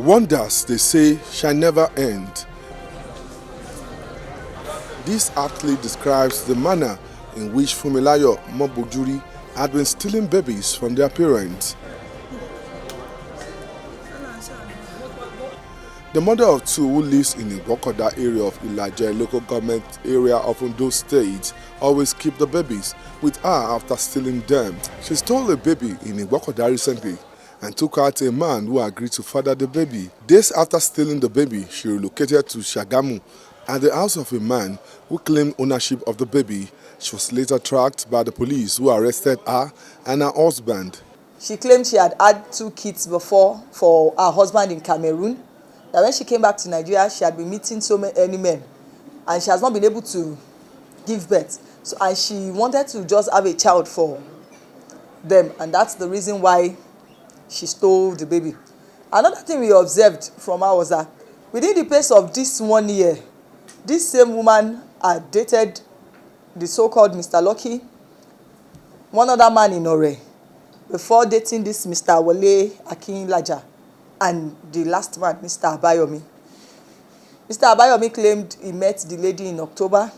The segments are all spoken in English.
Wonders, they say, shall never end. This aptly describes the manner in which Funmilayo Mobojuri had been stealing babies from their parents. The mother of two, who lives in the Iwokoda area of Ilaje local government area of Ondo State, always keep the babies with her after stealing them. She stole a baby in Iwokoda recently and took out a man who agreed to father the baby. Days after stealing the baby, she relocated to Shagamu at the house of a man who claimed ownership of the baby. She was later tracked by the police, who arrested her and her husband. She claimed she had had 2 kids before for her husband in Cameroon. That when she came back to Nigeria, she had been meeting so many men and she has not been able to give birth. So, and she wanted to just have a child for them, and that's the reason why she stole the baby. Another thing we observed from her was that within the space of this 1 year, this same woman had dated the so-called Mr. Lucky, one other man in Ore, before dating this Mr. Wole Akinlaja, and the last man, Mr. Abayomi. Mr. Abayomi claimed he met the lady in October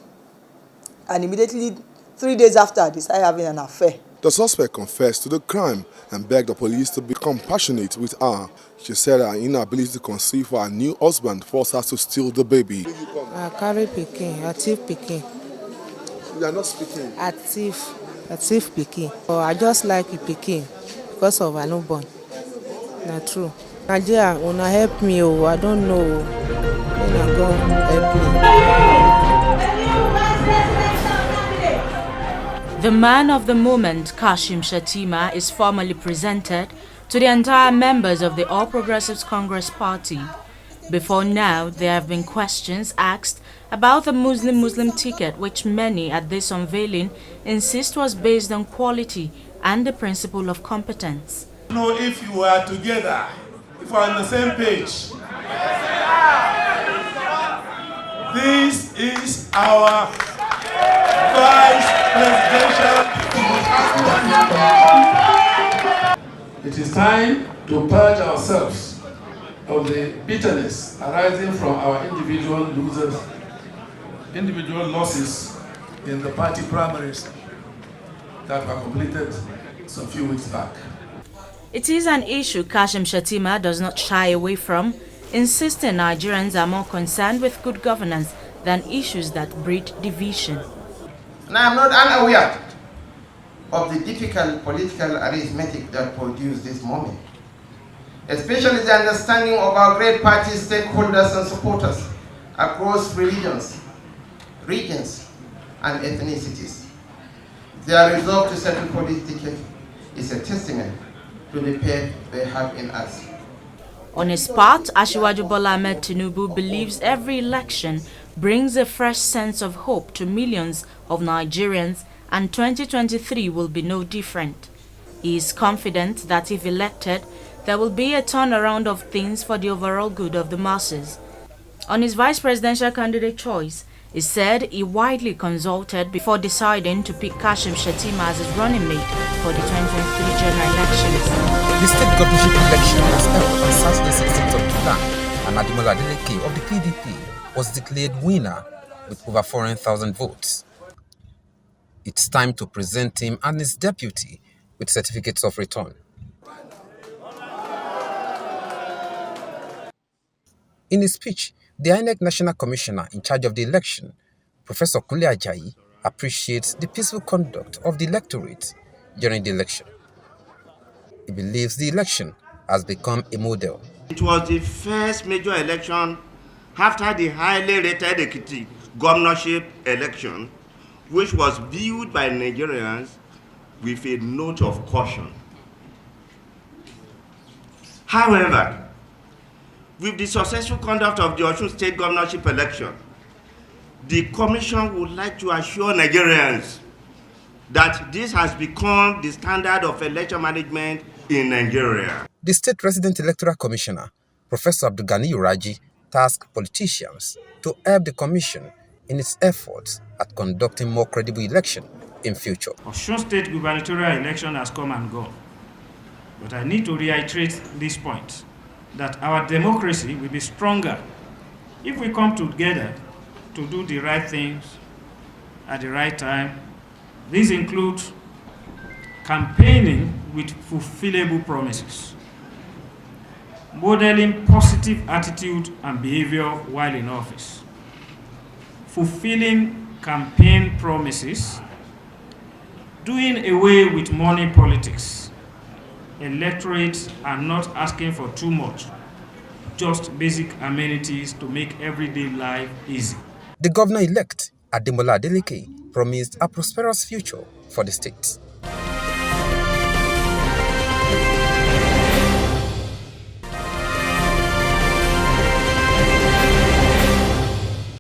and immediately 3 days after they started having an affair. The suspect confessed to the crime and begged the police to be compassionate with her. She said her inability to conceive for her new husband forced her to steal the baby. I carry pikin, a thief pikin. You are not speaking. A thief pikin. Oh, I just like a pikin because of a newborn. Not true. Nigeria, una help me, oh, I don't know. Una go help me. The man of the moment, Kashim Shettima, is formally presented to the entire members of the All Progressives Congress Party. Before now, there have been questions asked about the Muslim ticket, which many at this unveiling insist was based on quality and the principle of competence. Know if you are together, if we are on the same page. This is our vice presidential. It is time to purge ourselves of the bitterness arising from our individual losses in the party primaries that were completed some few weeks back. It is an issue Kashim Shettima does not shy away from, insisting Nigerians are more concerned with good governance than issues that breed division. And I am not unaware of the difficult political arithmetic that produced this moment, especially the understanding of our great party stakeholders and supporters across religions, regions, and ethnicities. Their resolve to settle for this ticket is a testament to the faith they have in us. On his part, Asiwaju Bola Ahmed Tinubu believes every election brings a fresh sense of hope to millions of Nigerians, and 2023 will be no different. He is confident that if elected, there will be a turnaround of things for the overall good of the masses. On his vice presidential candidate choice, he said he widely consulted before deciding to pick Kashim Shettima as his running mate for the 2023 general elections. The state governorship election was held on Saturday 16th of July, and Ademola Adeleke of the PDP was declared winner with over 400,000 votes. It's time to present him and his deputy with certificates of return. In his speech, the INEC National Commissioner in charge of the election, Professor Kunle Ajayi, appreciates the peaceful conduct of the electorate during the election. He believes the election has become a model. It was the first major election after the highly rated Ekiti governorship election, which was viewed by Nigerians with a note of caution. However, with the successful conduct of the Osun State governorship election, the Commission would like to assure Nigerians that this has become the standard of election management in Nigeria. The State Resident Electoral Commissioner, Professor Abdulgani Uraji, tasked politicians to help the Commission in its efforts at conducting more credible election in future. Osun State gubernatorial election has come and gone, but I need to reiterate this point. that our democracy will be stronger if we come together to do the right things at the right time. These include campaigning with fulfillable promises, modeling positive attitude and behavior while in office, fulfilling campaign promises, doing away with money politics. Electorates are not asking for too much, just basic amenities to make everyday life easy. The governor-elect, Ademola Adeleke, promised a prosperous future for the state.